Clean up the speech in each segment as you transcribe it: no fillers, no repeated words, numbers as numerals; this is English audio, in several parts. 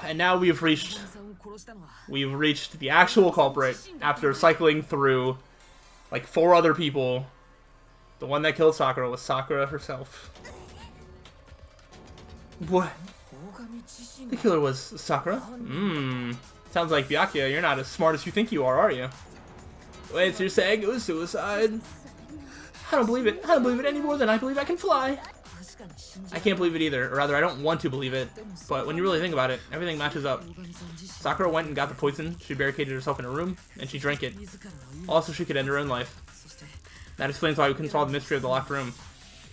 And now we've reached the actual culprit after cycling through like 4 other people. The one that killed Sakura was Sakura herself. What? The killer was Sakura? Sounds like Byakuya, you're not as smart as you think you are you? Wait, so you're saying it was suicide? I don't believe it. I don't believe it any more than I believe I can fly. I can't believe it either, or rather I don't want to believe it, but when you really think about it, everything matches up. Sakura went and got the poison, she barricaded herself in a room, and she drank it. Also, she could end her own life. That explains why we couldn't solve the mystery of the locked room.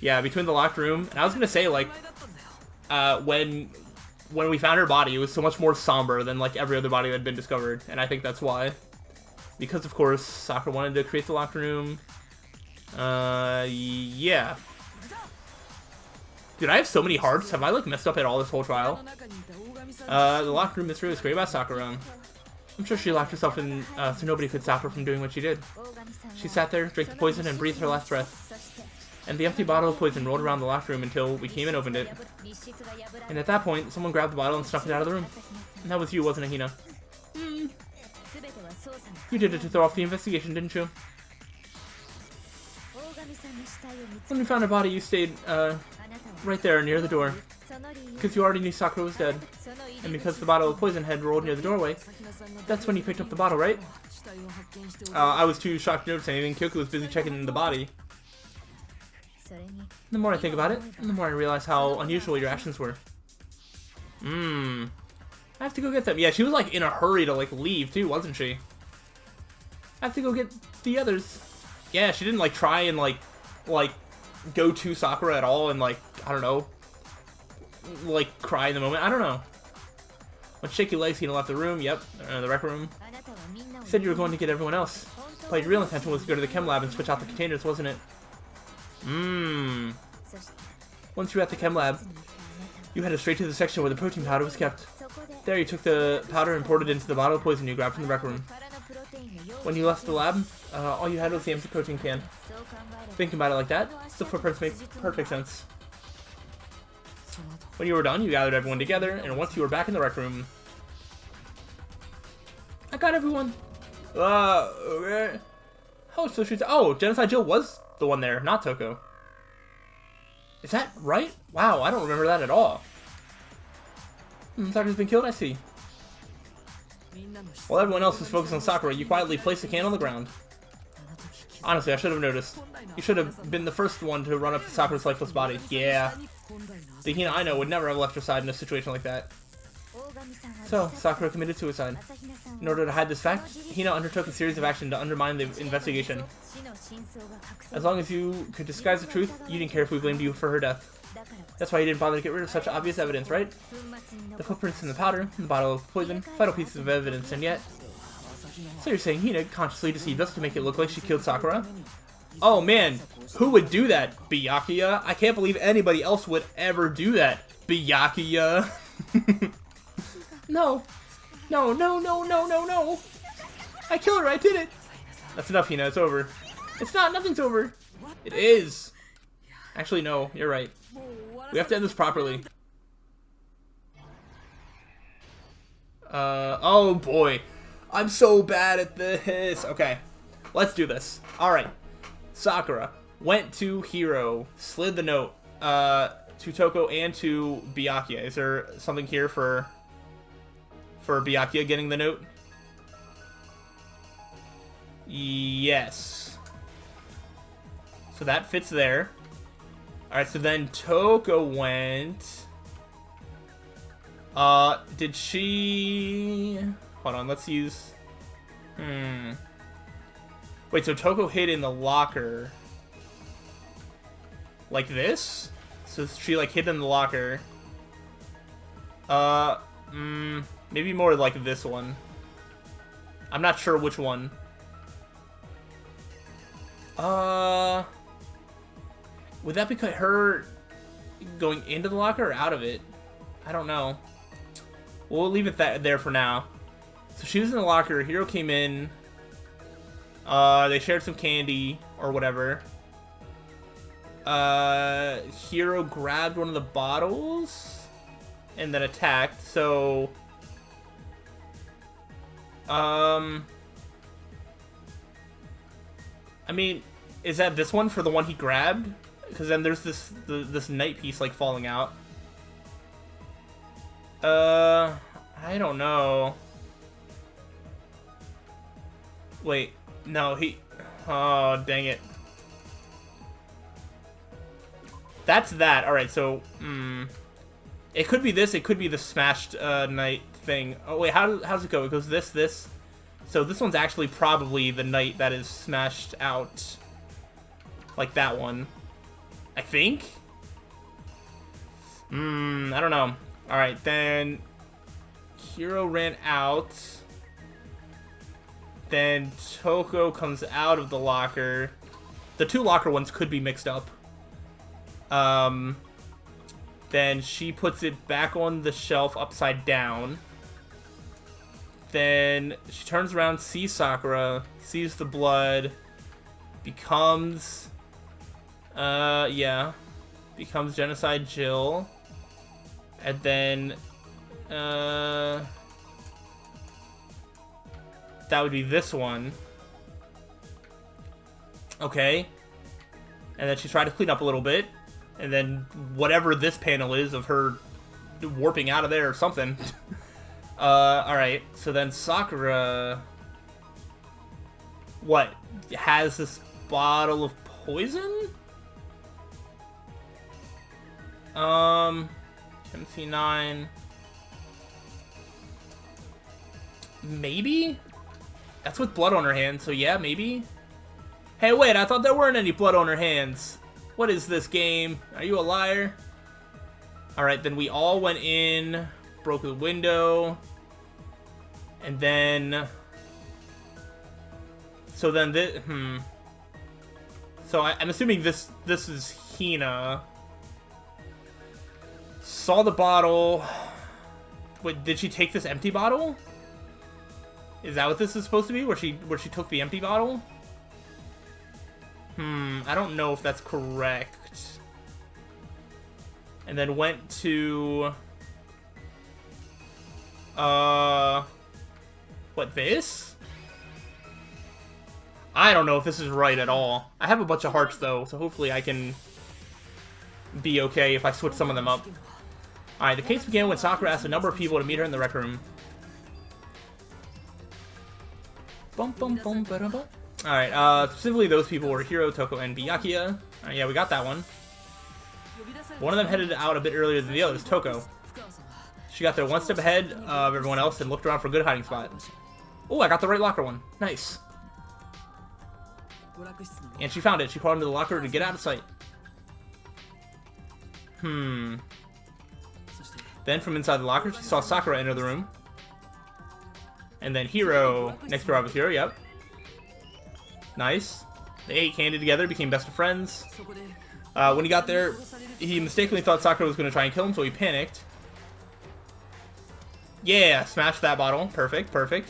Yeah, between the locked room, and I was gonna say, like, when we found her body, it was so much more somber than, like, every other body that had been discovered, and I think that's why. Because, of course, Sakura wanted to create the locked room. Yeah. Dude, I have so many hearts. Have I, like, messed up at all this whole trial? The locked room mystery was great about Sakura. I'm sure she locked herself in so nobody could stop her from doing what she did. She sat there, drank the poison, and breathed her last breath. And the empty bottle of poison rolled around the locked room until we came and opened it. And at that point, someone grabbed the bottle and snuck it out of the room. And that was you, wasn't it, Hina? You did it to throw off the investigation, didn't you? When we found her body, you stayed, right there near the door. Because you already knew Sakura was dead. And because the bottle of poison had rolled near the doorway, that's when you picked up the bottle, right? I was too shocked to notice anything. Kyoku was busy checking the body. The more I think about it, the more I realize how unusual your actions were. I have to go get them. Yeah, she was like in a hurry to like leave too, wasn't she? I have to go get the others. Yeah, she didn't like try and like go to Sakura at all and like, I don't know, like cry in the moment. I don't know. With shaky legs, Hina left the room. Yep, the rec room. You said you were going to get everyone else. But your real intention was to go to the chem lab and switch out the containers, wasn't it? Once you were at the chem lab, you headed straight to the section where the protein powder was kept. There you took the powder and poured it into the bottle of poison you grabbed from the rec room. When you left the lab, all you had was the empty protein can. Thinking about it like that, the footprints make perfect sense. When you were done, you gathered everyone together, and once you were back in the rec room... I got everyone! Okay. Oh, so she's... Oh, Genocide Jill was the one there, not Toko. Is that right? Wow, I don't remember that at all. Sakura's been killed, I see. While everyone else was focused on Sakura, you quietly placed the can on the ground. Honestly, I should have noticed. You should have been the first one to run up to Sakura's lifeless body. Yeah. The Hina I know would never have left her side in a situation like that. So, Sakura committed suicide. In order to hide this fact, Hina undertook a series of action to undermine the investigation. As long as you could disguise the truth, you didn't care if we blamed you for her death. That's why you didn't bother to get rid of such obvious evidence, right? The footprints in the powder, the bottle of poison, vital pieces of evidence, and yet... So you're saying Hina consciously deceived us to make it look like she killed Sakura? Oh man, who would do that? Byakuya? I can't believe anybody else would ever do that. Byakuya. No. No, no, no, no, no, no. I killed her, I did it. That's enough, Hina, it's over. It's not, nothing's over. It is. Actually, no, you're right. We have to end this properly. Oh boy. I'm so bad at this. Okay, let's do this. Alright. Sakura went to Hiro, slid the note to Toko and to Byakuya. Is there something here for Byakuya getting the note? Yes. So that fits there. Alright, so then Toko went... did she... Hold on, let's use... Wait, so Toko hid in the locker. Like this? So she, like, hid in the locker. Maybe more like this one. I'm not sure which one. Would that be her going into the locker or out of it? I don't know. We'll leave it there for now. So she was in the locker. Hiro came in. They shared some candy or whatever. Hiro grabbed one of the bottles and then attacked. So I mean, is that this one for the one he grabbed? Because then there's this knight piece like falling out. I don't know. Wait, no, oh, dang it. That's that. Alright, so, it could be this, it could be the smashed, knight thing. Oh, wait, how's it go? It goes this. So this one's actually probably the knight that is smashed out. Like that one. I think? I don't know. Alright, then Hiro ran out. Then Toko comes out of the locker. The two locker ones could be mixed up. Then she puts it back on the shelf upside down. Then she turns around, sees Sakura, sees the blood, becomes, becomes Genocide Jill. And then, that would be this one. Okay. And then she tried to clean up a little bit. And then whatever this panel is of her warping out of there or something. Alright. So then Sakura... What? Has this bottle of poison? MC9... Maybe? That's with blood on her hands, so yeah, maybe? Hey, wait, I thought there weren't any blood on her hands. What is this game? Are you a liar? Alright, then we all went in, broke the window, and then... So then this... So I'm assuming this is Hina. Saw the bottle... Wait, did she take this empty bottle? Is that what this is supposed to be? Where she took the empty bottle? I don't know if that's correct. And then went to... What, this? I don't know if this is right at all. I have a bunch of hearts, though, so hopefully I can be okay if I switch some of them up. Alright, the case began when Sakura asked a number of people to meet her in the rec room. Alright, specifically those people were Hiro, Toko, and Byakuya. Alright, yeah, we got that one. One of them headed out a bit earlier than the others, Toko. She got there one step ahead of everyone else and looked around for a good hiding spot. Oh, I got the right locker one. Nice. And she found it. She crawled into the locker to get out of sight. Then from inside the locker, she saw Sakura enter the room. And then Hiro, next to her was Hiro, yep. Nice. They ate candy together, became best of friends. When he got there, he mistakenly thought Sakura was going to try and kill him, so he panicked. Yeah, smashed that bottle. Perfect, perfect.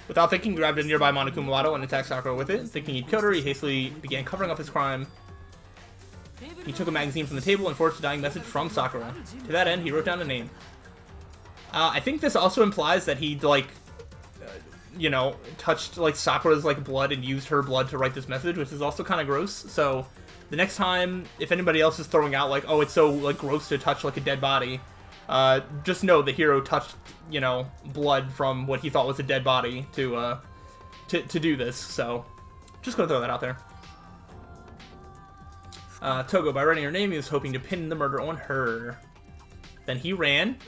Without thinking, grabbed a nearby Monokuma bottle and attacked Sakura with it. Thinking he'd killed her, he hastily began covering up his crime. He took a magazine from the table and forged a dying message from Sakura. To that end, he wrote down a name. I think this also implies that he, like, you know, touched, like, Sakura's, like, blood and used her blood to write this message, which is also kind of gross. So, the next time, if anybody else is throwing out, like, oh, it's so, like, gross to touch, like, a dead body, just know the hero touched, you know, blood from what he thought was a dead body to do this. So, just gonna throw that out there. Togo, by writing her name, he was hoping to pin the murder on her. Then he ran,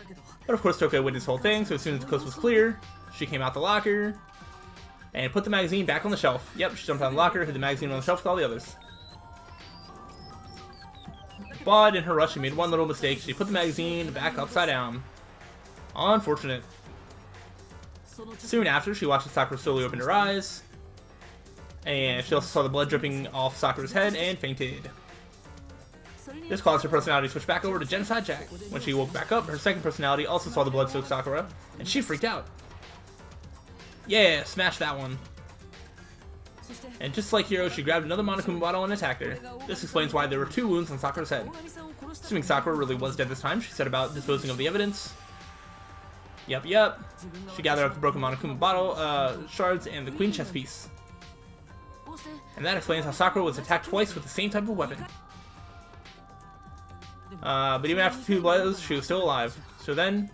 but of course Toko witnessed this whole thing, so as soon as the coast was clear, she came out the locker, and put the magazine back on the shelf. Yep, she jumped on the locker, hid the magazine on the shelf with all the others. But in her rush, she made one little mistake. She put the magazine back upside down. Unfortunate. Soon after, she watched Sakura slowly open her eyes, and she also saw the blood dripping off Sakura's head and fainted. This caused her personality to switch back over to Genocide Jack. When she woke back up, her second personality also saw the blood-soaked Sakura, and she freaked out. Yeah, smash that one. And just like Hiro, she grabbed another Monokuma bottle and attacked her. This explains why there were 2 wounds on Sakura's head. Assuming Sakura really was dead this time, she set about disposing of the evidence. Yep, yep. She gathered up the broken Monokuma bottle, shards, and the queen chess piece. And that explains how Sakura was attacked twice with the same type of weapon. But even after 2 blows, she was still alive. So then,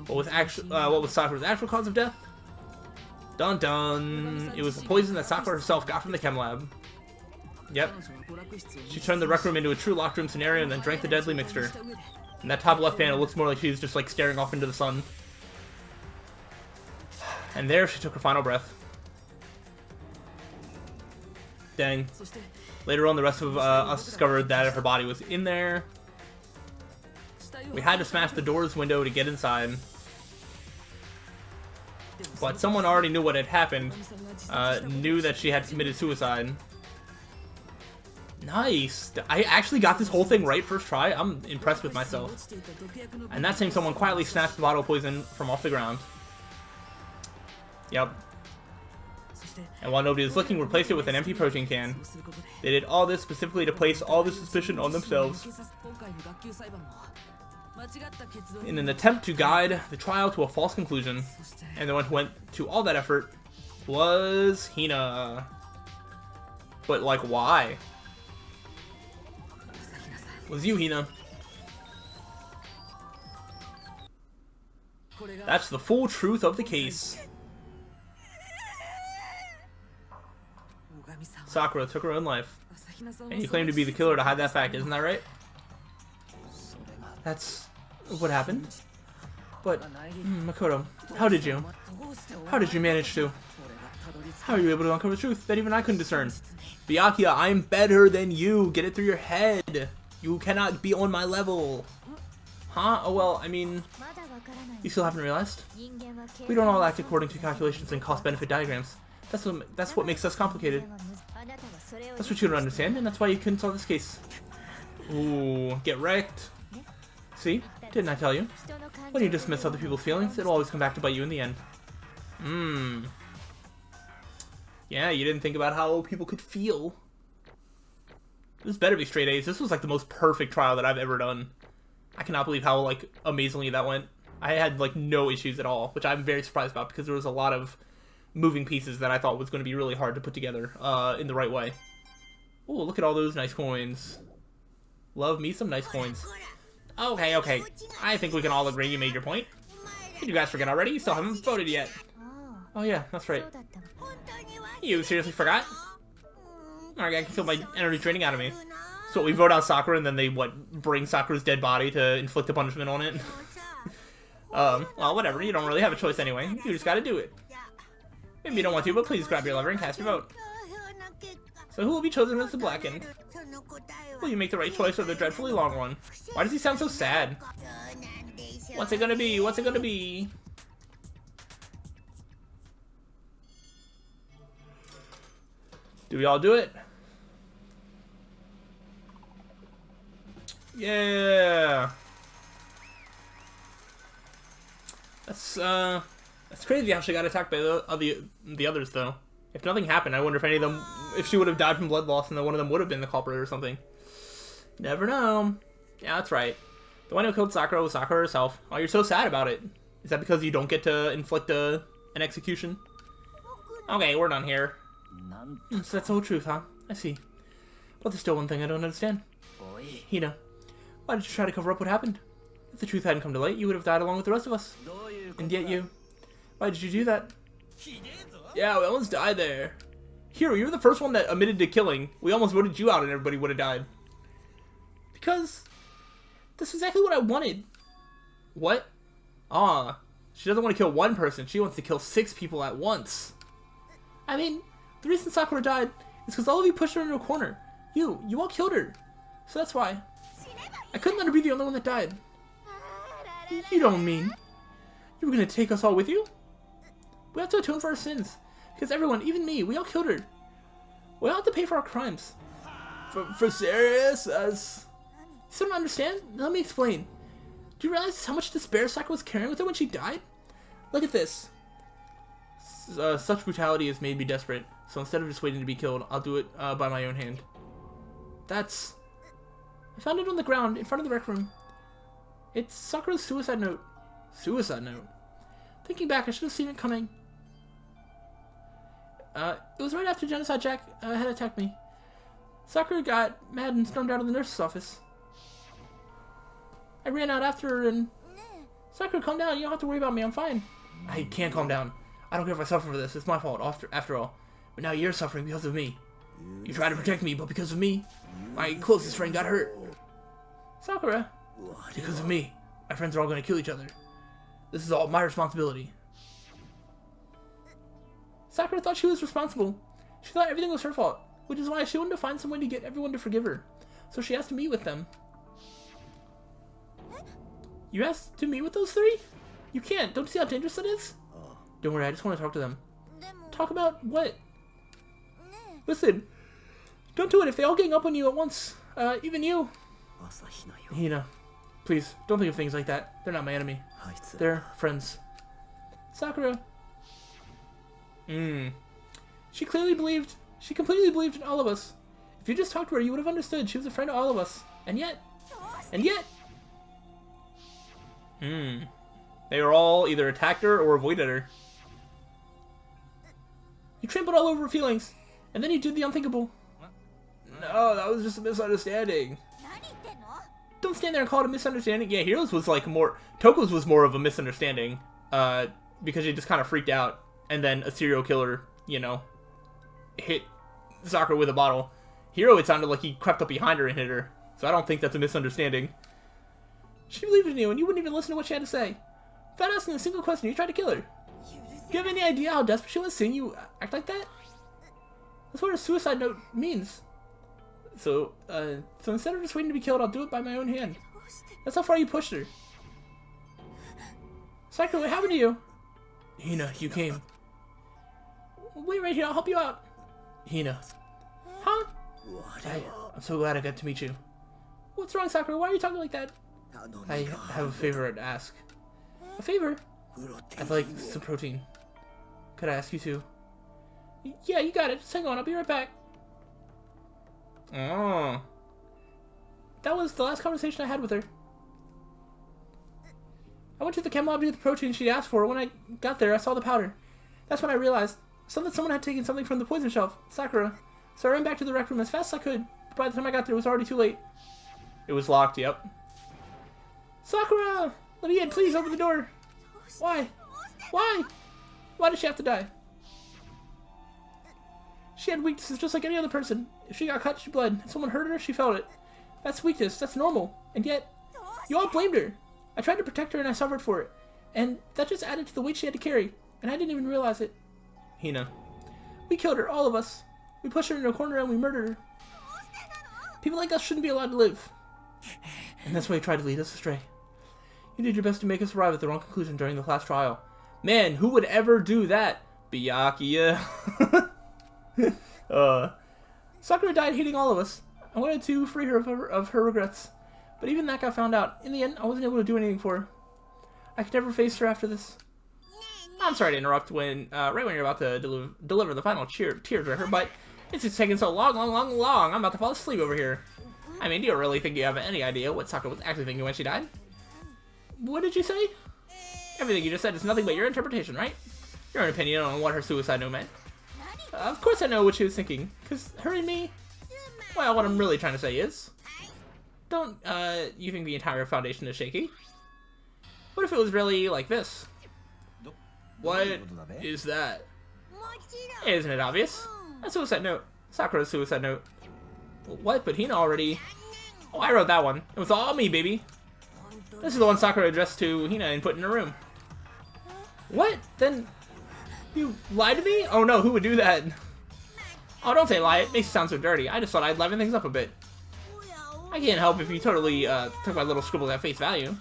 what was Sakura's actual cause of death? Dun dun! It was the poison that Sakura herself got from the chem lab. Yep. She turned the rec room into a true locked room scenario and then drank the deadly mixture. And that top left panel looks more like she's just like staring off into the sun. And there she took her final breath. Dang. Later on, the rest of us discovered that her body was in there. We had to smash the door's window to get inside. But someone already knew what had happened. Knew that she had committed suicide. Nice! I actually got this whole thing right first try. I'm impressed with myself. And that same someone quietly snatched the bottle of poison from off the ground. Yep. And while nobody was looking, replaced it with an empty protein can. They did all this specifically to place all the suspicion on themselves, in an attempt to guide the trial to a false conclusion. And the one who went to all that effort was Hina. But, like, why? It was you, Hina. That's the full truth of the case. Sakura took her own life. And you claim to be the killer to hide that fact, isn't that right? That's what happened. But, Makoto, how did you? How did you manage to? How are you able to uncover the truth that even I couldn't discern? Byakuya, I'm better than you. Get it through your head. You cannot be on my level. Huh? Oh well, I mean, you still haven't realized? We don't all act according to calculations and cost-benefit diagrams. That's what makes us complicated. That's what you don't understand, and that's why you couldn't solve this case. Ooh, get wrecked. See? Didn't I tell you? When you dismiss other people's feelings, it'll always come back to bite you in the end. Yeah, you didn't think about how people could feel. This better be straight A's. This was like the most perfect trial that I've ever done. I cannot believe how like amazingly that went. I had like no issues at all, which I'm very surprised about because there was a lot of moving pieces that I thought was going to be really hard to put together in the right way. Oh, look at all those nice coins. Love me some nice coins. Okay, okay. I think we can all agree you made your point. Did you guys forget already? You still haven't voted yet. Oh yeah, that's right. You seriously forgot? Alright, I can feel my energy draining out of me. So we vote out Sakura and then they, bring Sakura's dead body to inflict a punishment on it? Well, whatever. You don't really have a choice anyway. You just gotta do it. Maybe you don't want to, but please grab your lever and cast your vote. So who will be chosen as the Blackened? Will you make the right choice or the dreadfully long one? Why does he sound so sad? What's it gonna be? What's it gonna be? Do we all do it? Yeah. That's crazy how she got attacked by the others though. If nothing happened, I wonder if any of them, if she would have died from blood loss and then one of them would have been the culprit or something. Never know. Yeah, that's right. The one who killed Sakura was Sakura herself. Oh, you're so sad about it. Is that because you don't get to inflict an execution? Okay, we're done here. So that's the whole truth, huh? I see. But there's still one thing I don't understand. Hina, why did you try to cover up what happened? If the truth hadn't come to light, you would have died along with the rest of us. And yet you... Why did you do that? Yeah, we almost died there. Hiro, you were the first one that admitted to killing. We almost voted you out and everybody would have died. Because... That's exactly what I wanted. What? Ah. She doesn't want to kill one person. She wants to kill 6 people at once. I mean, the reason Sakura died is because all of you pushed her into a corner. You all killed her. So that's why. I couldn't let her be the only one that died. You don't mean... You were going to take us all with you? We have to atone for our sins. Because everyone, even me, we all killed her. We all have to pay for our crimes. For serious? Us? You still don't understand? Let me explain. Do you realize how much despair Sakura was carrying with her when she died? Look at this. Such brutality has made me desperate. So instead of just waiting to be killed, I'll do it by my own hand. That's... I found it on the ground in front of the rec room. It's Sakura's suicide note. Suicide note? Thinking back, I should have seen it coming. It was right after Genocide Jack had attacked me. Sakura got mad and stormed out of the nurse's office. I ran out after her and... Sakura, calm down. You don't have to worry about me. I'm fine. I can't calm down. I don't care if I suffer for this. It's my fault, after all. But now you're suffering because of me. You tried to protect me, but because of me, my closest friend got hurt. Sakura, because of me, my friends are all going to kill each other. This is all my responsibility. Sakura thought she was responsible. She thought everything was her fault, which is why she wanted to find some way to get everyone to forgive her. So she asked to meet with them. You asked to meet with those three? You can't. Don't you see how dangerous that is? Don't worry, I just want to talk to them. Talk about what? Listen, don't do it if they all gang up on you at once. Even you. Hina, please, don't think of things like that. They're not my enemy. They're friends. Sakura. She completely believed in all of us. If you just talked to her, you would have understood. She was a friend to all of us. And yet. They were all either attacked her or avoided her. You trampled all over her feelings. And then you did the unthinkable. No, that was just a misunderstanding. Don't stand there and call it a misunderstanding. Yeah, Toko's was more of a misunderstanding. Because she just kind of freaked out. And then a serial killer, hit Sakura with a bottle. Hiro, it sounded like he crept up behind her and hit her. So I don't think that's a misunderstanding. She believed in you, and you wouldn't even listen to what she had to say. Without asking a single question, you tried to kill her. Do you have any idea how desperate she was seeing you act like that? That's what a suicide note means. So instead of just waiting to be killed, I'll do it by my own hand. That's how far you pushed her. Sakura, what happened to you? Hina, you came. Wait right here, I'll help you out. Hina. Huh? I'm so glad I got to meet you. What's wrong, Sakura? Why are you talking like that? I have a favor to ask. A favor? I'd like some protein. Could I ask you to? Yeah, you got it. Just hang on, I'll be right back. Oh. That was the last conversation I had with her. I went to the chem lab to get the protein she asked for. When I got there, I saw the powder. That's when I realized someone had taken something from the poison shelf, Sakura. So I ran back to the rec room as fast as I could. But by the time I got there, it was already too late. It was locked, yep. Sakura! Let me in, please, open the door. Why? Why? Why did she have to die? She had weaknesses just like any other person. If she got cut, she bled. If someone hurt her, she felt it. That's weakness. That's normal. And yet, you all blamed her. I tried to protect her and I suffered for it. And that just added to the weight she had to carry. And I didn't even realize it. Hina. We killed her, all of us. We pushed her into a corner and we murdered her. People like us shouldn't be allowed to live. And that's why you tried to lead us astray. You did your best to make us arrive at the wrong conclusion during the last trial. Man, who would ever do that? Byakuya. Sakura died hating all of us. I wanted to free her of her regrets. But even that got found out. In the end, I wasn't able to do anything for her. I could never face her after this. I'm sorry to interrupt when, right when you're about to deliver the final tearjerker, but it's just taking so long. I'm about to fall asleep over here. I mean, do you really think you have any idea what Sakura was actually thinking when she died? What did you say? Everything you just said is nothing but your interpretation, right? Your own opinion on what her suicide note meant. Of course I know what she was thinking, because her and me, well, what I'm really trying to say is, don't, you think the entire foundation is shaky? What if it was really like this? What is that? Isn't it obvious? A suicide note. Sakura's suicide note. What? But Hina already... Oh, I wrote that one. It was all me, baby. This is the one Sakura addressed to Hina and put in her room. What? Then... You lied to me? Oh no, who would do that? Oh, don't say lie. It makes it sound so dirty. I just thought I'd liven things up a bit. I can't help if you totally took my little scribble at face value.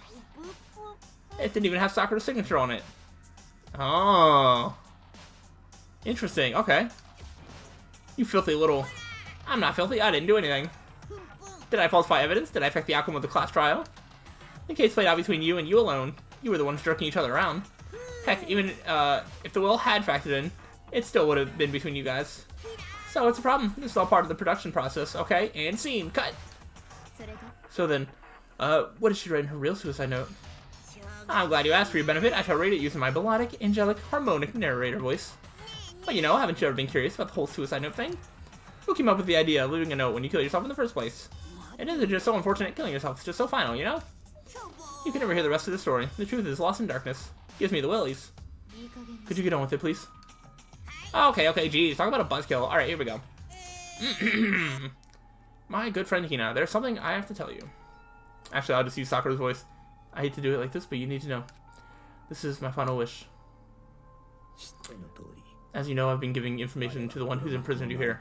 It didn't even have Sakura's signature on it. Oh. Interesting. Okay. You filthy little... I'm not filthy. I didn't do anything. Did I falsify evidence? Did I affect the outcome of the class trial? The case played out between you and you alone. You were the ones jerking each other around. Heck, even if the will had factored in, it still would have been between you guys. So what's the problem? This is all part of the production process, okay? And scene. Cut! So then, what did she write in her real suicide note? I'm glad you asked. For your benefit, I shall rate it using my melodic, angelic, harmonic narrator voice. But you know, haven't you ever been curious about the whole suicide note thing? Who came up with the idea of leaving a note when you kill yourself in the first place? It isn't just so unfortunate killing yourself, it's just so final, you know? You can never hear the rest of the story. The truth is lost in darkness. Gives me the willies. Could you get on with it, please? Okay, geez, talk about a buzzkill. Alright, here we go. My good friend Hina, there's something I have to tell you. Actually, I'll just use Sakura's voice. I hate to do it like this, but you need to know. This is my final wish. As you know, I've been giving information to the one who's imprisoned you here.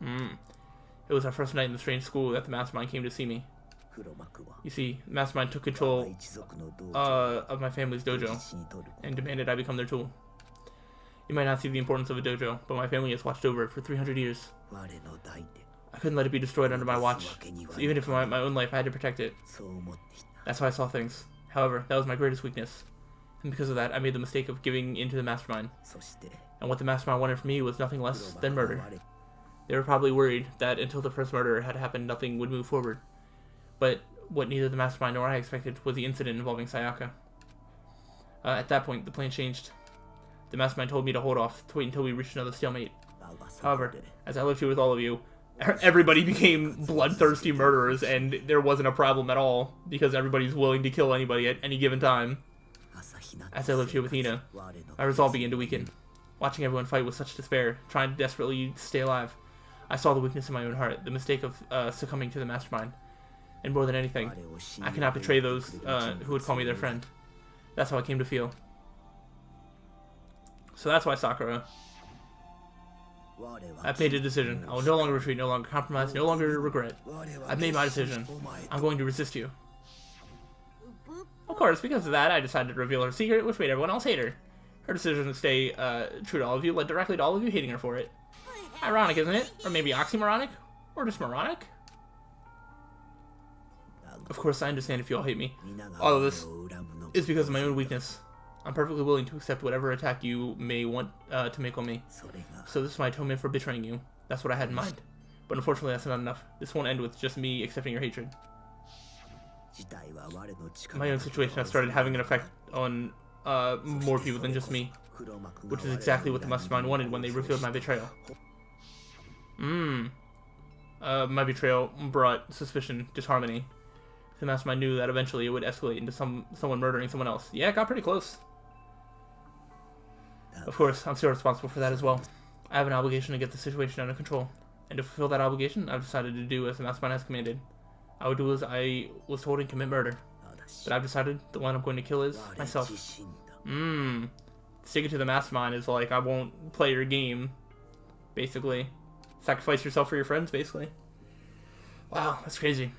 It was our first night in the strange school that the mastermind came to see me. You see, the mastermind took control of my family's dojo and demanded I become their tool. You might not see the importance of a dojo, but my family has watched over it for 300 years. I couldn't let it be destroyed under my watch, so even if my own life, I had to protect it. That's how I saw things. However, that was my greatest weakness. And because of that, I made the mistake of giving in to the mastermind. And what the mastermind wanted from me was nothing less than murder. They were probably worried that until the first murder had happened, nothing would move forward. But what neither the mastermind nor I expected was the incident involving Sayaka. At that point, the plan changed. The mastermind told me to hold off, to wait until we reached another stalemate. However, as I lived here with all of you, everybody became bloodthirsty murderers, and there wasn't a problem at all, because everybody's willing to kill anybody at any given time. As I lived here with Hina, my resolve began to weaken. Watching everyone fight with such despair, trying to desperately stay alive, I saw the weakness in my own heart, the mistake of succumbing to the mastermind. And more than anything, I cannot betray those who would call me their friend. That's how I came to feel. So that's why, Sakura, I've made a decision. I will no longer retreat, no longer compromise, no longer regret. I've made my decision. I'm going to resist you. Of course, because of that, I decided to reveal her secret, which made everyone else hate her. Her decision to stay true to all of you led directly to all of you hating her for it. Ironic, isn't it? Or maybe oxymoronic? Or just moronic? Of course, I understand if you all hate me. All of this is because of my own weakness. I'm perfectly willing to accept whatever attack you may want to make on me. So this is my atonement for betraying you. That's what I had in mind. But unfortunately, that's not enough. This won't end with just me accepting your hatred. My own situation has started having an effect on more people than just me. Which is exactly what the mastermind wanted when they revealed my betrayal. My betrayal brought suspicion, disharmony. The mastermind knew that eventually it would escalate into someone murdering someone else. Yeah, it got pretty close. Of course, I'm still responsible for that as well. I have an obligation to get the situation under control. And to fulfill that obligation, I've decided to do as the mastermind has commanded. I would do as I was told and commit murder. But I've decided the one I'm going to kill is myself. Sticking to the mastermind is like, I won't play your game. Basically. Sacrifice yourself for your friends, basically. Wow, that's crazy.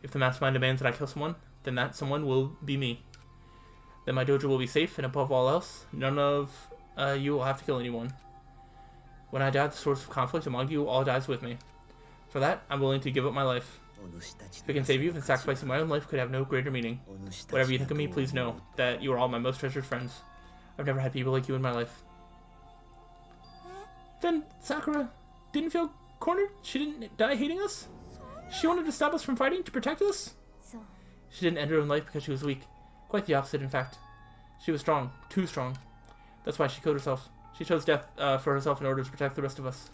If the mastermind demands that I kill someone, then that someone will be me. Then my dojo will be safe, and above all else, none of you will have to kill anyone. When I die, the source of conflict among you all dies with me. For that, I'm willing to give up my life. If it can save you, then sacrificing my own life could have no greater meaning. Whatever you think of me, please know that you are all my most treasured friends. I've never had people like you in my life. Then Sakura didn't feel cornered? She didn't die hating us? She wanted to stop us from fighting to protect us? She didn't end her own life because she was weak. Quite the opposite, in fact. She was strong. Too strong. That's why she killed herself. She chose death for herself in order to protect the rest of us.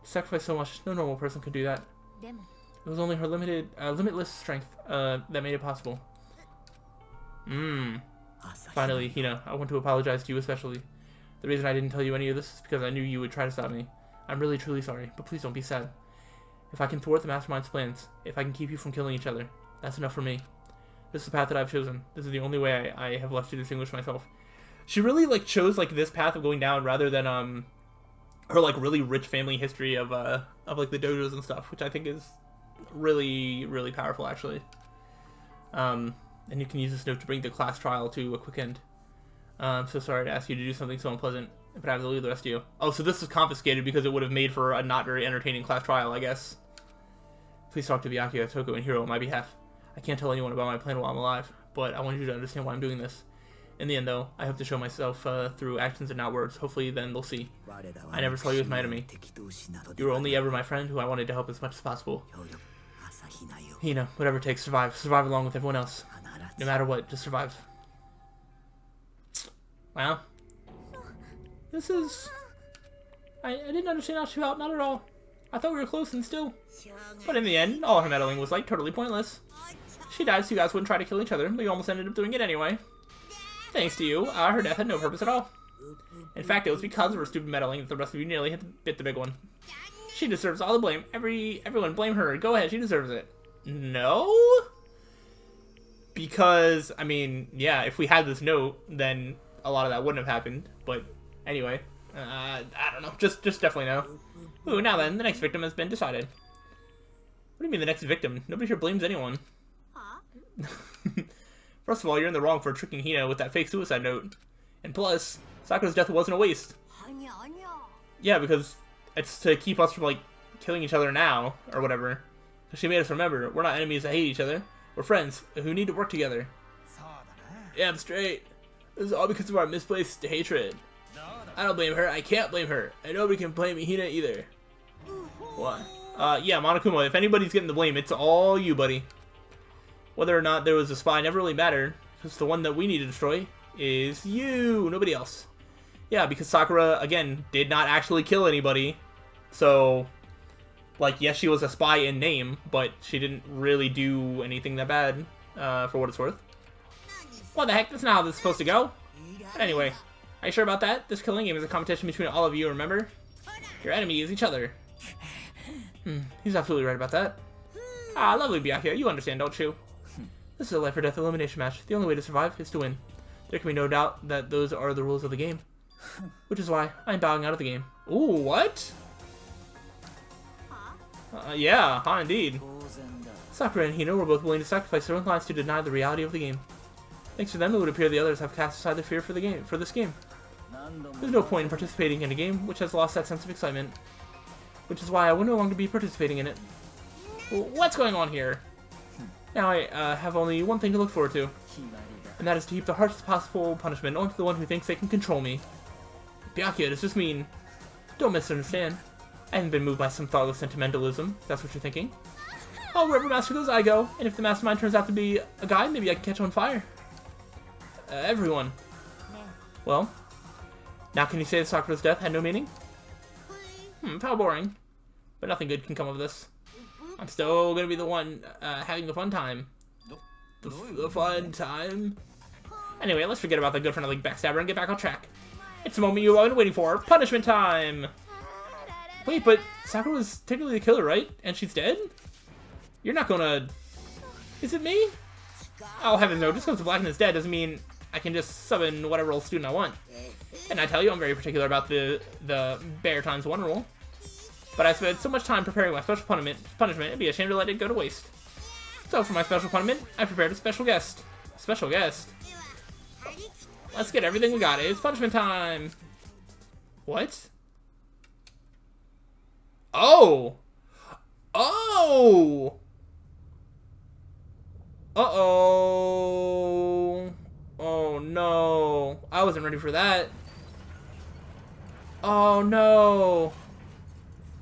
She sacrificed so much, no normal person could do that. It was only her limitless strength that made it possible. Finally, Hina, I want to apologize to you especially. The reason I didn't tell you any of this is because I knew you would try to stop me. I'm really truly sorry, but please don't be sad. If I can thwart the mastermind's plans, if I can keep you from killing each other, that's enough for me. This is the path that I've chosen. This is the only way I have left to distinguish myself. She really chose this path of going down rather than her really rich family history of the dojos and stuff, which I think is really, really powerful actually. And you can use this note to bring the class trial to a quick end. I'm so sorry to ask you to do something so unpleasant, but I have to leave the rest of you. Oh, so this is confiscated because it would have made for a not very entertaining class trial, I guess. Please talk to Byakuya, Toko, and Hiro on my behalf. I can't tell anyone about my plan while I'm alive, but I want you to understand why I'm doing this. In the end, though, I hope to show myself through actions and not words. Hopefully, then they'll see. I never saw you as my enemy. You were only ever my friend who I wanted to help as much as possible. Hina, whatever it takes, survive. Survive along with everyone else. No matter what, just survive. Wow. This is... I didn't understand how she felt, not at all. I thought we were close and still. But in the end, all her meddling was, like, totally pointless. She died so you guys wouldn't try to kill each other, but you almost ended up doing it anyway. Thanks to you, her death had no purpose at all. In fact, it was because of her stupid meddling that the rest of you nearly bit the big one. She deserves all the blame. Everyone blame her. Go ahead, she deserves it. No? Because, I mean, yeah, if we had this note, then a lot of that wouldn't have happened. But anyway, I don't know. Just definitely no. Ooh, now then, the next victim has been decided. What do you mean the next victim? Nobody here blames anyone. First of all, you're in the wrong for tricking Hina with that fake suicide note. And plus, Sakura's death wasn't a waste. Yeah, because it's to keep us from, like, killing each other now, or whatever. Because she made us remember, we're not enemies that hate each other. We're friends who need to work together. Yeah, I'm straight. This is all because of our misplaced hatred. I don't blame her, I can't blame her. And nobody can blame Hina either. What? Yeah, Monokuma, if anybody's getting the blame, it's all you, buddy. Whether or not there was a spy never really mattered, because the one that we need to destroy is you, nobody else. Yeah, because Sakura, again, did not actually kill anybody. So, like, yes, she was a spy in name, but she didn't really do anything that bad, for what it's worth. What the heck? That's not how this is supposed to go. But anyway, are you sure about that? This killing game is a competition between all of you, remember? Your enemy is each other. He's absolutely right about that. Ah, lovely Byakuya, you understand, don't you? This is a life or death elimination match. The only way to survive is to win. There can be no doubt that those are the rules of the game. Which is why I'm bowing out of the game. Ooh, what? Yeah, huh, indeed. Sakura and Hina were both willing to sacrifice their own lives to deny the reality of the game. Thanks to them, it would appear the others have cast aside their fear for this game. There's no point in participating in a game which has lost that sense of excitement. Which is why I will no longer be participating in it. Well, what's going on here? Now I have only one thing to look forward to. And that is to heap the harshest possible punishment onto the one who thinks they can control me. Byakuya, does this mean... Don't misunderstand. I haven't been moved by some thoughtless sentimentalism, if that's what you're thinking. Oh, wherever Master goes, I go. And if the mastermind turns out to be a guy, maybe I can catch on fire. Everyone. Well, now can you say that Sakura's death had no meaning? How boring. But nothing good can come of this. I'm still gonna be the one having the fun time. The fun time? Anyway, let's forget about the good friendly backstabber and get back on track. It's the moment you've all been waiting for. Punishment time! Wait, but Sakura was technically the killer, right? And she's dead? You're not gonna... Is it me? Oh, heavens no. Just because the Blacken is dead doesn't mean I can just summon whatever old student I want. And I tell you, I'm very particular about the bear times one rule. But I spent so much time preparing my special punishment, it'd be a shame to let it go to waste. So for my special punishment, I prepared a special guest. A special guest? Let's get everything we got. It's punishment time! What? Oh! Oh! Uh-oh! Oh no. I wasn't ready for that. Oh no!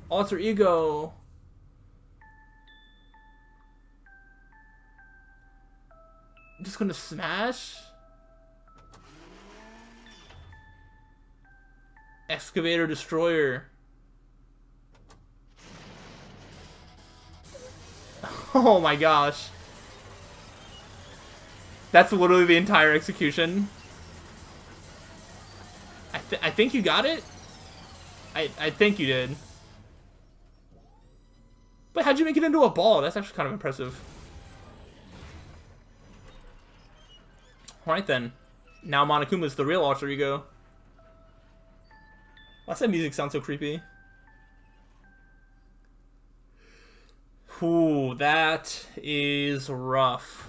Alter ego. I'm just gonna smash? Excavator destroyer. Oh my gosh. That's literally the entire execution. I think you got it? I think you did. But how'd you make it into a ball? That's actually kind of impressive. Alright then. Now Monokuma's the real alter ego. Why's that music sound so creepy? Ooh, that is rough.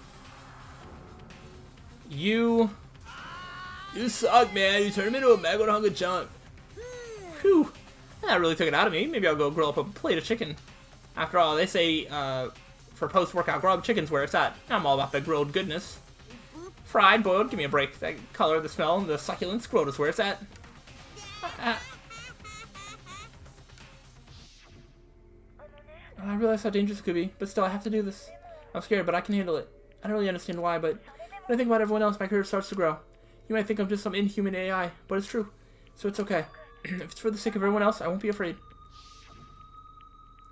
You suck, man. You turned him into a maggot hunk of junk. Whew. That really took it out of me. Maybe I'll go grill up a plate of chicken. After all, they say, for post-workout grub, chicken's where it's at. I'm all about the grilled goodness. Fried, boiled, give me a break. That color, the smell, and the succulence, grilled is where it's at. I realize how dangerous it could be, but still, I have to do this. I'm scared, but I can handle it. I don't really understand why, but when I think about everyone else, my courage starts to grow. You might think I'm just some inhuman AI, but it's true. So it's okay. If it's for the sake of everyone else, I won't be afraid.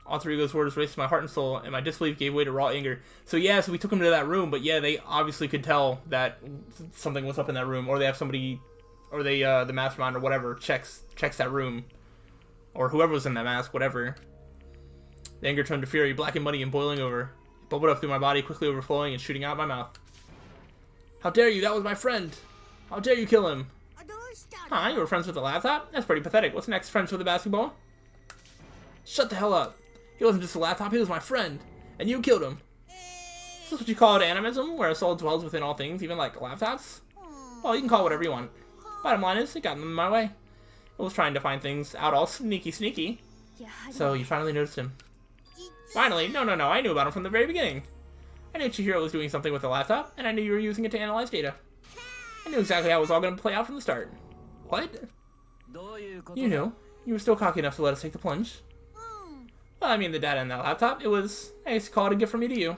Alter Ego's words raced my heart and soul, and my disbelief gave way to raw anger. So yeah, so we took him to that room, but yeah, they obviously could tell that something was up in that room, or they have somebody, or they, the mastermind or whatever, checks that room. Or whoever was in that mask, whatever. The anger turned to fury, black and muddy and boiling over. It bubbled up through my body, quickly overflowing and shooting out my mouth. How dare you, that was my friend! How dare you kill him? Huh, you were friends with a laptop? That's pretty pathetic. What's next, friends with a basketball? Shut the hell up. He wasn't just a laptop, he was my friend. And you killed him. Is this what you call it, animism? Where a soul dwells within all things, even like laptops? Well, you can call it whatever you want. Bottom line is, it got in my way. I was trying to find things out all sneaky. So, you finally noticed him. Finally? No, I knew about him from the very beginning. I knew Chihiro was doing something with the laptop, and I knew you were using it to analyze data. I knew exactly how it was all going to play out from the start. What? You knew. You were still cocky enough to let us take the plunge. Well, I mean, the data in that laptop, it was, I guess, call it a gift from me to you.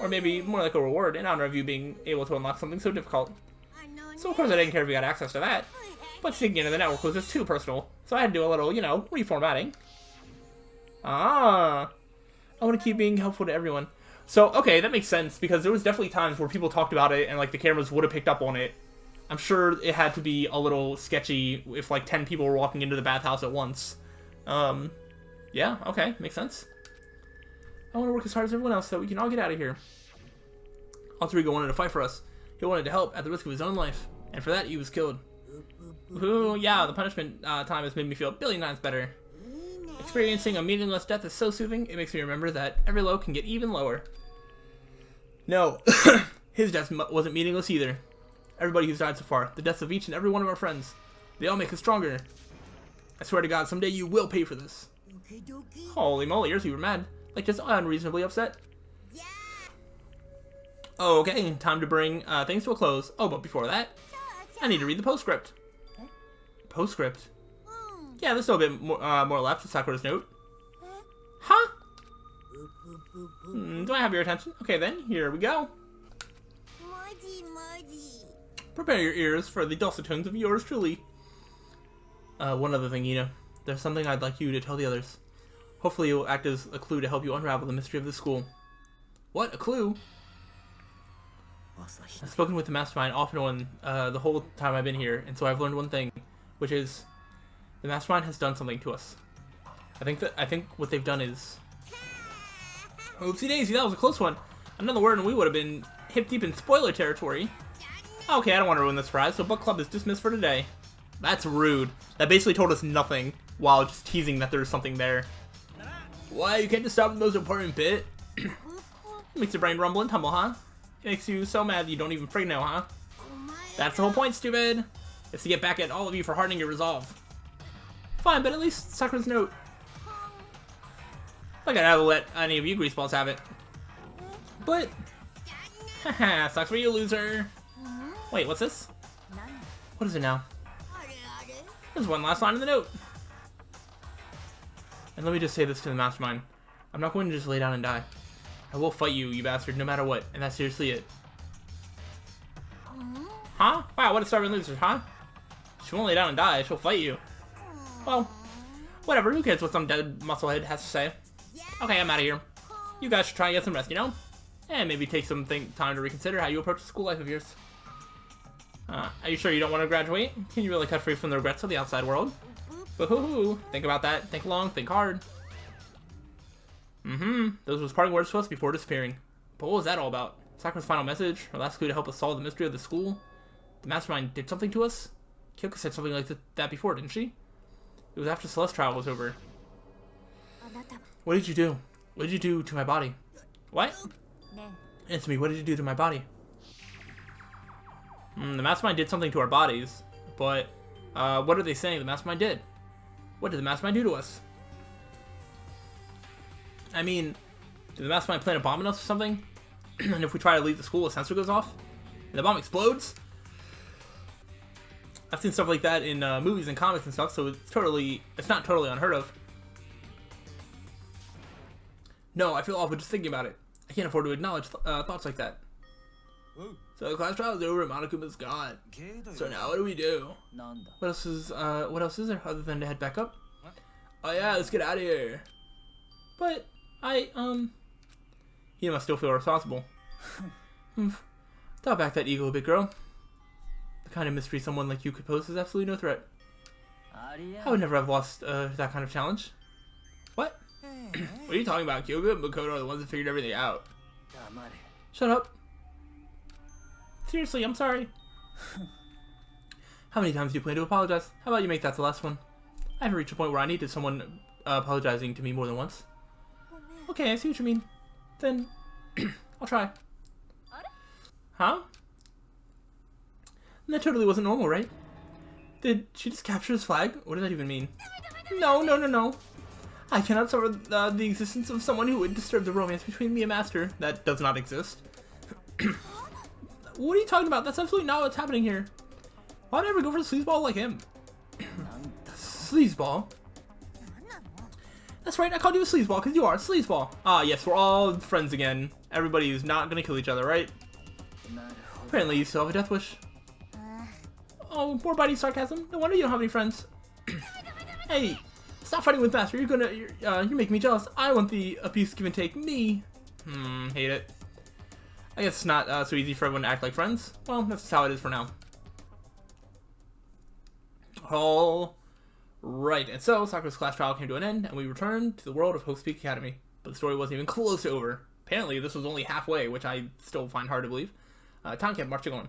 Or maybe more like a reward in honor of you being able to unlock something so difficult. So, of course, I didn't care if you got access to that. But sneaking into the network was just too personal. So I had to do a little, you know, reformatting. Ah. I want to keep being helpful to everyone. So, okay, that makes sense, because there was definitely times where people talked about it and, like, the cameras would have picked up on it. I'm sure it had to be a little sketchy if, like, 10 people were walking into the bathhouse at once. Yeah, okay, makes sense. I want to work as hard as everyone else so we can all get out of here. Alter Ego wanted to fight for us. He wanted to help at the risk of his own life. And for that, he was killed. Ooh, yeah, the punishment time has made me feel a billion times better. Experiencing a meaningless death is so soothing, it makes me remember that every low can get even lower. No, his death wasn't meaningless either. Everybody who's died so far, the deaths of each and every one of our friends, they all make us stronger. I swear to God, someday you will pay for this. Holy moly, yours you were mad. Like, just unreasonably upset. Oh, okay, time to bring things to a close. Oh, but before that, I need to read the postscript. Postscript? Yeah, there's still a bit more left with Sakura's note. Huh? Do I have your attention? Okay then, here we go. Prepare your ears for the dulcet tones of yours truly. One other thing, Ina. There's something I'd like you to tell the others. Hopefully it will act as a clue to help you unravel the mystery of the school. What? A clue? I've spoken with the mastermind off and on the whole time I've been here, and so I've learned one thing, which is the mastermind has done something to us. I think what they've done is... Oopsie daisy, that was a close one. Another word and we would have been hip deep in spoiler territory. Okay, I don't want to ruin the surprise, so book club is dismissed for today. That's rude. That basically told us nothing, while just teasing that there's something there. Why, you can't just stop at the most important bit? It makes your brain rumble and tumble, huh? It makes you so mad that you don't even freaking know, huh? That's the whole point, stupid! It's to get back at all of you for hardening your resolve. Fine, but at least Sakura's note. I gotta let any of you greaseballs have it. But... Haha, sucks for you, loser! Wait, what's this? What is it now? There's one last line in the note. And let me just say this to the mastermind. I'm not going to just lay down and die. I will fight you, you bastard, no matter what. And that's seriously it. Huh? Wow, what a stubborn loser, huh? She won't lay down and die, she'll fight you. Well, whatever, who cares what some dead musclehead has to say? Okay, I'm out of here. You guys should try and get some rest, you know? And maybe take some time to reconsider how you approach the school life of yours. Are you sure you don't want to graduate? Can you really cut free from the regrets of the outside world? Boo-hoo-hoo. Think about that. Think long. Think hard. Those were his parting words to us before disappearing. But what was that all about? Sakura's final message? Her last clue to help us solve the mystery of the school? The mastermind did something to us? Kyoko said something like that before, didn't she? It was after Celeste's trial was over. What did you do? What did you do to my body? What? Answer me, what did you do to my body? The mastermind did something to our bodies, but what are they saying the mastermind did? What did the mastermind do to us? I mean, did the mastermind plant a bomb on us or something? And if we try to leave the school, a sensor goes off? And the bomb explodes? I've seen stuff like that in movies and comics and stuff, so it's not totally unheard of. No, I feel awful just thinking about it. I can't afford to acknowledge thoughts like that. So the class trial is over and Monokuma's gone. So now what do we do? What else is there other than to head back up? Oh yeah, let's get out of here. But you must still feel responsible. Dial back that ego a bit, girl. The kind of mystery someone like you could pose is absolutely no threat. I would never have lost that kind of challenge. What? What are you talking about? Kyoko and Makoto are the ones that figured everything out. Shut up. Seriously, I'm sorry. How many times do you plan to apologize? How about you make that the last one? I haven't reached a point where I needed someone apologizing to me more than once. Okay, I see what you mean. Then, I'll try. Huh? That totally wasn't normal, right? Did she just capture his flag? What does that even mean? No. I cannot suffer the existence of someone who would disturb the romance between me and Master. That does not exist. What are you talking about? That's absolutely not what's happening here. Why'd I ever go for a sleazeball like him? Sleazeball? That's right, I called you a sleazeball because you are a sleazeball. Ah, yes, we're all friends again. Everybody is not gonna kill each other, right? Apparently you still have a death wish. Oh, poor biting sarcasm. No wonder you don't have any friends. Hey, stop fighting with Master. You're making me jealous. I want a piece give and take. Me. Hate it. I guess it's not so easy for everyone to act like friends. Well, that's just how it is for now. All right, and so Sakura's class trial came to an end, and we returned to the world of Hope's Peak Academy. But the story wasn't even close to over. Apparently, this was only halfway, which I still find hard to believe. Time kept marching on.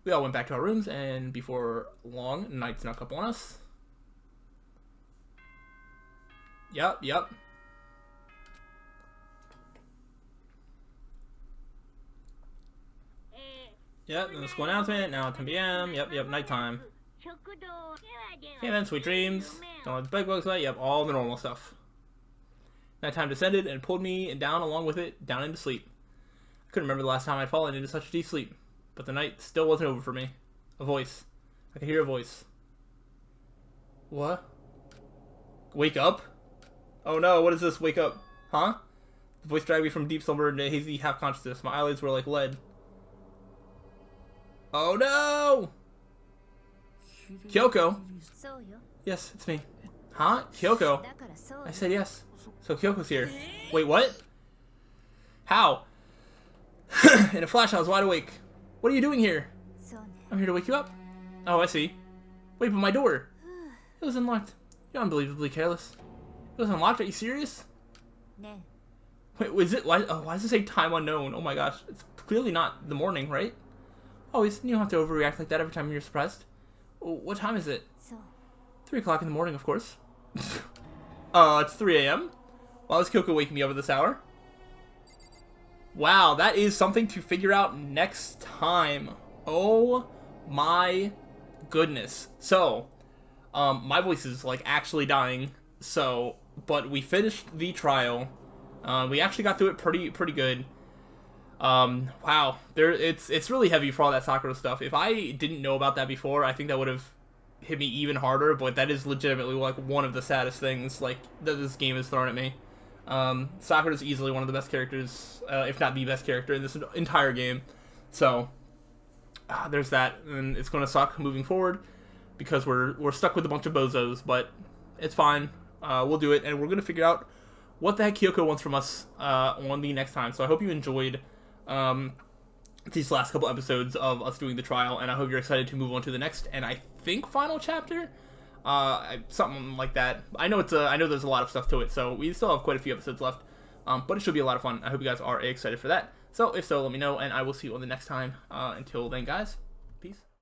We all went back to our rooms, and before long, night snuck up on us. Yep. Yep, and the school announcement, now 10 p.m. Yep, nighttime. Okay, then, sweet dreams. Don't let the bed bugs away. Yep, all the normal stuff. Nighttime descended and pulled me down along with it, down into sleep. I couldn't remember the last time I'd fallen into such a deep sleep. But the night still wasn't over for me. A voice. I could hear a voice. What? Wake up? Oh no, what is this? Wake up. Huh? The voice dragged me from deep slumber into hazy half-consciousness. My eyelids were like lead. Oh no! Kyoko? Yes, it's me. Huh? Kyoko? I said yes. So Kyoko's here. Wait, what? How? In a flash, I was wide awake. What are you doing here? I'm here to wake you up. Oh, I see. Wait, but my door. It was unlocked. You're unbelievably careless. It was unlocked? Are you serious? Wait, was it? Why does it say time unknown? Oh my gosh. It's clearly not the morning, right? Always. You don't have to overreact like that every time you're surprised. What time is it? 3 o'clock in the morning, of course. It's 3 a.m.? Why was Kyoko waking me up at this hour? Wow, that is something to figure out next time. Oh my goodness. So, my voice is like actually dying. So, but we finished the trial. We actually got through it pretty good. Wow, it's really heavy for all that Sakura stuff. If I didn't know about that before, I think that would have hit me even harder. But that is legitimately like one of the saddest things like that this game has thrown at me. Sakura is easily one of the best characters, if not the best character in this entire game. So there's that, and it's going to suck moving forward because we're stuck with a bunch of bozos, but it's fine. We'll do it, and we're going to figure out what the heck Kyoko wants from us on the next time. So I hope you enjoyed these last couple episodes of us doing the trial, and I hope you're excited to move on to the next and I think final chapter. Something like that. I know there's a lot of stuff to it, so we still have quite a few episodes left, but it should be a lot of fun. I hope you guys are excited for that. So if so, let me know, and I will see you on the next time. Until then, guys, peace.